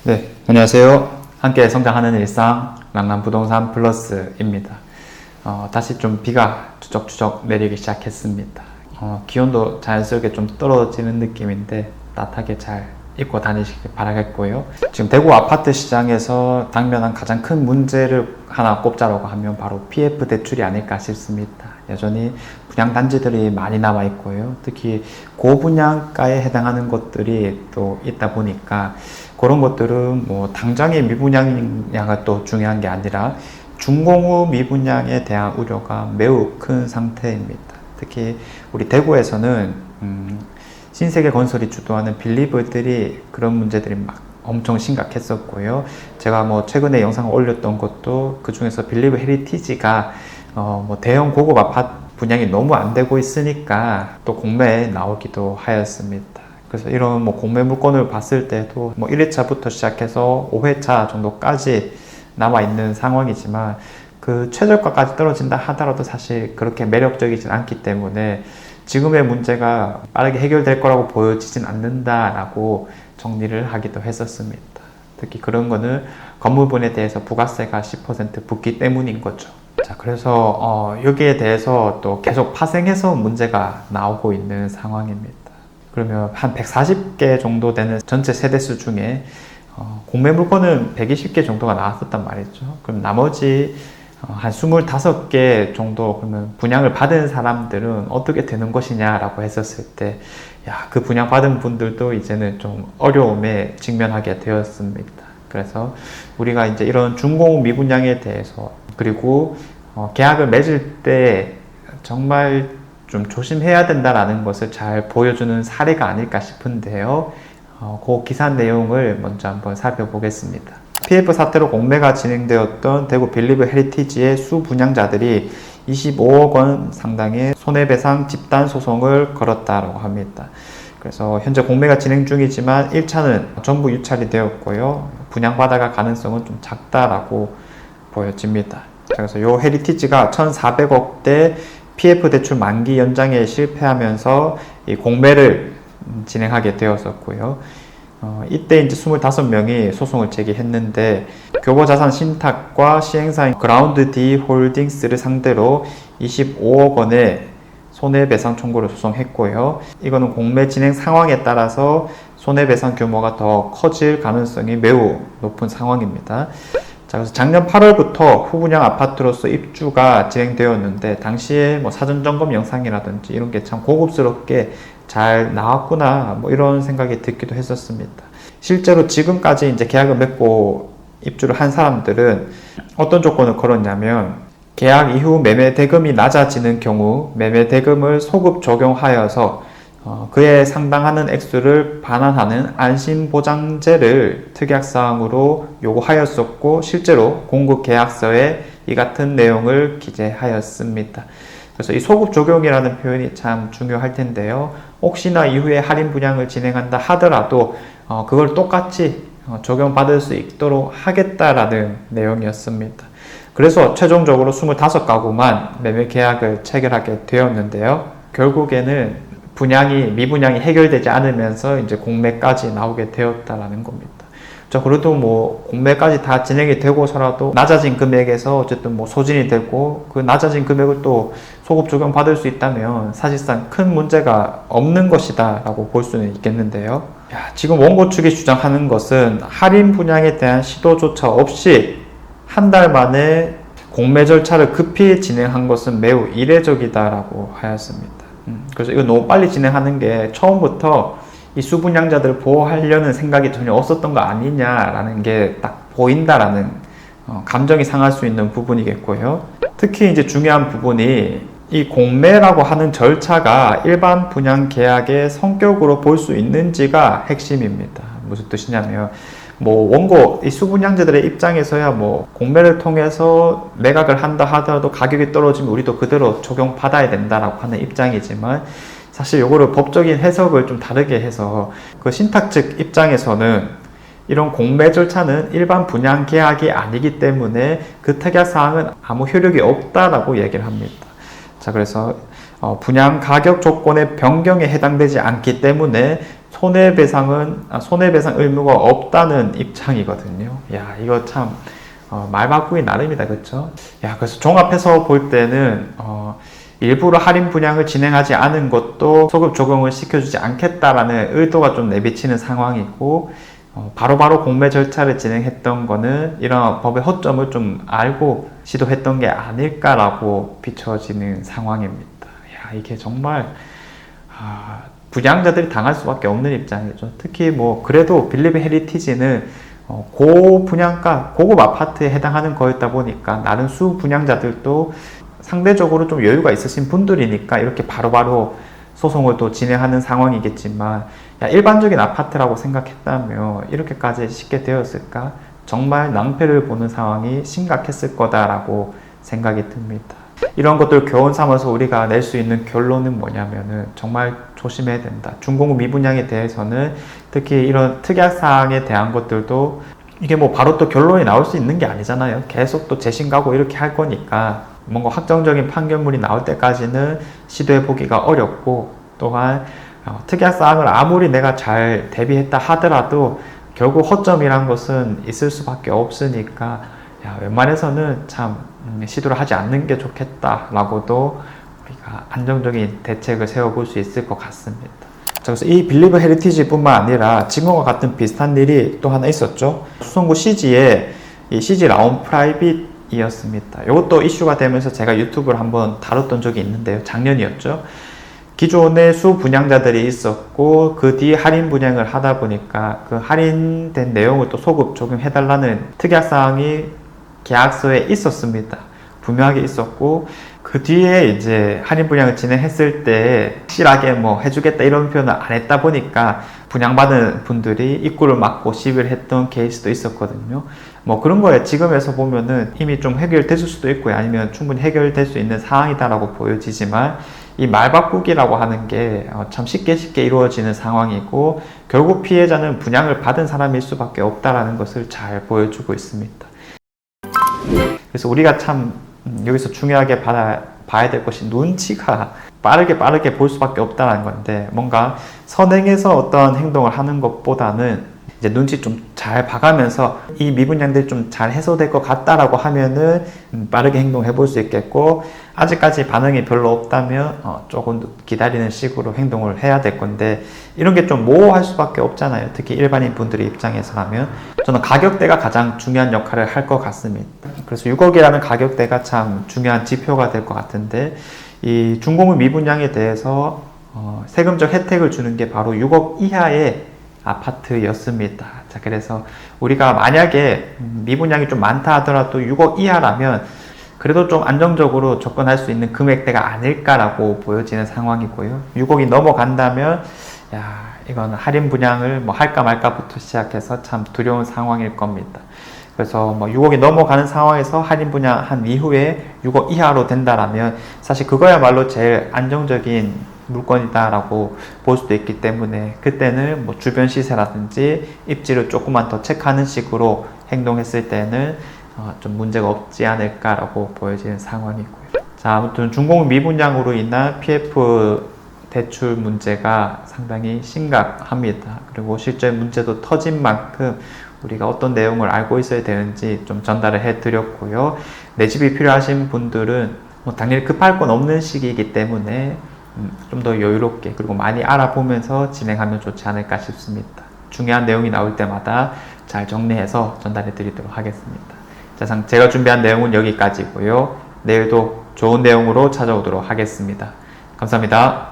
네, 안녕하세요. 함께 성장하는 일상 남남부동산 플러스입니다. 다시 좀 비가 추적추적 내리기 시작했습니다. 기온도 자연스럽게 좀 떨어지는 느낌인데 따뜻하게 잘 입고 다니시길 바라겠고요. 지금 대구 아파트 시장에서 당면한 가장 큰 문제를 하나 꼽자라고 하면 바로 PF 대출이 아닐까 싶습니다. 여전히 분양단지들이 많이 남아 있고요. 특히 고분양가에 해당하는 것들이 또 있다 보니까 그런 것들은 뭐 당장의 미분양이 또 중요한 게 아니라 준공후 미분양에 대한 우려가 매우 큰 상태입니다. 특히 우리 대구에서는 신세계건설이 주도하는 빌리브들이 그런 문제들이 막 엄청 심각했었고요. 제가 뭐 최근에 영상을 올렸던 것도 그 중에서 빌리브 헤리티지가 뭐 대형 고급 아파트 분양이 너무 안 되고 있으니까 또 공매에 나오기도 하였습니다. 그래서 이런 뭐 공매 물건을 봤을 때도 뭐 1회차부터 시작해서 5회차 정도까지 남아 있는 상황이지만 그 최저가까지 떨어진다 하더라도 사실 그렇게 매력적이진 않기 때문에 지금의 문제가 빠르게 해결될 거라고 보여지진 않는다라고 정리를 하기도 했었습니다. 특히 그런 거는 건물분에 대해서 부가세가 10% 붙기 때문인 거죠. 자, 그래서 여기에 대해서 또 계속 파생해서 문제가 나오고 있는 상황입니다. 그러면 한 140개 정도 되는 전체 세대수 중에 공매 물건은 120개 정도가 나왔었단 말이죠. 그럼 나머지 한 25개 정도 그러면 분양을 받은 사람들은 어떻게 되는 것이냐라고 했었을 때, 그 분양 받은 분들도 이제는 좀 어려움에 직면하게 되었습니다. 그래서 우리가 이제 이런 준공후 미분양에 대해서 그리고 계약을 맺을 때 정말 좀 조심해야 된다라는 것을 잘 보여주는 사례가 아닐까 싶은데요. 그 기사 내용을 먼저 한번 살펴보겠습니다. PF 사태로 공매가 진행되었던 대구 빌리브 헤리티지의 수분양자들이 25억 원 상당의 손해배상 집단 소송을 걸었다고 합니다. 그래서 현재 공매가 진행 중이지만 1차는 전부 유찰이 되었고요. 분양받아갈 가능성은 좀 작다라고 보여집니다. 그래서 이 헤리티지가 1,400억대 PF 대출 만기 연장에 실패하면서 이 공매를 진행하게 되었었고요. 이때 이제 25명이 소송을 제기했는데 교보자산 신탁과 시행사인 그라운드 D 홀딩스를 상대로 25억 원의 손해배상 청구를 소송했고요. 이거는 공매 진행 상황에 따라서 손해배상 규모가 더 커질 가능성이 매우 높은 상황입니다. 자, 그래서 작년 8월부터 후분양 아파트로서 입주가 진행되었는데 당시에 뭐 사전 점검 영상이라든지 이런 게 참 고급스럽게 잘 나왔구나 뭐 이런 생각이 들기도 했었습니다. 실제로 지금까지 이제 계약을 맺고 입주를 한 사람들은 어떤 조건을 걸었냐면 계약 이후 매매 대금이 낮아지는 경우 매매 대금을 소급 적용하여서 그에 상당하는 액수를 반환하는 안심보장제를 특약사항으로 요구하였었고 실제로 공급계약서에 이 같은 내용을 기재하였습니다. 그래서 이 소급 적용이라는 표현이 참 중요할 텐데요. 혹시나 이후에 할인 분양을 진행한다 하더라도 그걸 똑같이 적용받을 수 있도록 하겠다라는 내용이었습니다. 그래서 최종적으로 25가구만 매매 계약을 체결하게 되었는데요. 결국에는 미분양이 해결되지 않으면서 이제 공매까지 나오게 되었다라는 겁니다. 자, 그래도 뭐 공매까지 다 진행이 되고서라도 낮아진 금액에서 어쨌든 뭐 소진이 되고 그 낮아진 금액을 또 소급 적용 받을 수 있다면 사실상 큰 문제가 없는 것이다 라고 볼 수는 있겠는데요. 지금 원고 측이 주장하는 것은 할인 분양에 대한 시도조차 없이 한 달 만에 공매 절차를 급히 진행한 것은 매우 이례적이다라고 하였습니다. 그래서 이거 너무 빨리 진행하는 게 처음부터 이 수분양자들을 보호하려는 생각이 전혀 없었던 거 아니냐라는 게 딱 보인다라는 감정이 상할 수 있는 부분이겠고요. 특히 이제 중요한 부분이 이 공매라고 하는 절차가 일반 분양 계약의 성격으로 볼 수 있는지가 핵심입니다. 무슨 뜻이냐면 뭐 원고 이 수분양자들의 입장에서야 뭐 공매를 통해서 매각을 한다 하더라도 가격이 떨어지면 우리도 그대로 적용받아야 된다라고 하는 입장이지만 사실 요거를 법적인 해석을 좀 다르게 해서 그 신탁 측 입장에서는 이런 공매 절차는 일반 분양 계약이 아니기 때문에 그 특약 사항은 아무 효력이 없다라고 얘기를 합니다. 자, 그래서 분양 가격 조건의 변경에 해당되지 않기 때문에 손해배상 의무가 없다는 입장이거든요. 야, 이거 참 말 바꾸기 나름이다, 그렇죠? 야, 그래서 종합해서 볼 때는 일부러 할인 분양을 진행하지 않은 것도 소급 적용을 시켜주지 않겠다라는 의도가 좀 내비치는 상황이고, 바로바로 공매 절차를 진행했던 거는 이런 법의 허점을 좀 알고 시도했던 게 아닐까라고 비춰지는 상황입니다. 야, 이게 정말 분양자들이 당할 수밖에 없는 입장이죠. 특히 그래도 빌리브 헤리티지는 고분양가, 고급 아파트에 해당하는 거였다 보니까 다른 수 분양자들도 상대적으로 좀 여유가 있으신 분들이니까 이렇게 바로바로 소송을 또 진행하는 상황이겠지만, 일반적인 아파트라고 생각했다면 이렇게까지 쉽게 되었을까? 정말 낭패를 보는 상황이 심각했을 거다라고 생각이 듭니다. 이런 것들 교훈 삼아서 우리가 낼 수 있는 결론은 뭐냐면은 정말 조심해야 된다. 준공업 미분양에 대해서는 특히 이런 특약사항에 대한 것들도 이게 바로 또 결론이 나올 수 있는 게 아니잖아요. 계속 또 재심 가고 이렇게 할 거니까 뭔가 확정적인 판결문이 나올 때까지는 시도해 보기가 어렵고, 또한 특약사항을 아무리 내가 잘 대비했다 하더라도 결국 허점이란 것은 있을 수밖에 없으니까 웬만해서는 참 시도를 하지 않는 게 좋겠다라고도 우리가 안정적인 대책을 세워볼 수 있을 것 같습니다. 그래서 이 빌리브 헤리티지 뿐만 아니라 지금과 같은 비슷한 일이 또 하나 있었죠. 수성구 CG에 이 CG 라운 프라이빗이었습니다. 이것도 이슈가 되면서 제가 유튜브를 한번 다뤘던 적이 있는데요. 작년이었죠. 기존에 수 분양자들이 있었고 그 뒤에 할인 분양을 하다 보니까 그 할인된 내용을 또 소급 적용해달라는 특약사항이 계약서에 있었습니다. 분명하게 있었고, 그 뒤에 이제 할인 분양을 진행했을 때 확실하게 해주겠다 이런 표현을 안 했다 보니까 분양받은 분들이 입구를 막고 시비를 했던 케이스도 있었거든요. 그런 거에 지금에서 보면은 이미 좀 해결됐을 수도 있고요. 아니면 충분히 해결될 수 있는 상황이다라고 보여지지만, 이 말바꾸기라고 하는 게 참 쉽게 이루어지는 상황이고, 결국 피해자는 분양을 받은 사람일 수밖에 없다라는 것을 잘 보여주고 있습니다. 그래서 우리가 참 여기서 중요하게 봐야 될 것이 눈치가 빠르게 볼 수밖에 없다는 건데, 뭔가 선행해서 어떤 행동을 하는 것보다는 이제 눈치 좀 잘 봐가면서 이 미분양들이 좀 잘 해소될 것 같다라고 하면은 빠르게 행동해 볼 수 있겠고, 아직까지 반응이 별로 없다면 조금 기다리는 식으로 행동을 해야 될 건데, 이런 게 좀 모호할 수밖에 없잖아요. 특히 일반인 분들의 입장에서라면 저는 가격대가 가장 중요한 역할을 할 것 같습니다. 그래서 6억이라는 가격대가 참 중요한 지표가 될 것 같은데, 이 준공업 미분양에 대해서 세금적 혜택을 주는 게 바로 6억 이하의 아파트였습니다. 자, 그래서 우리가 만약에 미분양이 좀 많다 하더라도 6억 이하라면 그래도 좀 안정적으로 접근할 수 있는 금액대가 아닐까라고 보여지는 상황이고요. 6억이 넘어간다면 이건 할인 분양을 할까 말까부터 시작해서 참 두려운 상황일 겁니다. 그래서 6억이 넘어가는 상황에서 할인 분양한 이후에 6억 이하로 된다라면 사실 그거야말로 제일 안정적인 물건이다라고 볼 수도 있기 때문에, 그때는 주변 시세라든지 입지를 조금만 더 체크하는 식으로 행동했을 때는 좀 문제가 없지 않을까라고 보여지는 상황이고요. 자, 아무튼 준공업 미분양으로 인한 PF 대출 문제가 상당히 심각합니다. 그리고 실제 문제도 터진 만큼 우리가 어떤 내용을 알고 있어야 되는지 좀 전달을 해드렸고요. 내 집이 필요하신 분들은 당연히 급할 건 없는 시기이기 때문에 좀 더 여유롭게 그리고 많이 알아보면서 진행하면 좋지 않을까 싶습니다. 중요한 내용이 나올 때마다 잘 정리해서 전달해 드리도록 하겠습니다. 자, 제가 준비한 내용은 여기까지고요. 내일도 좋은 내용으로 찾아오도록 하겠습니다. 감사합니다.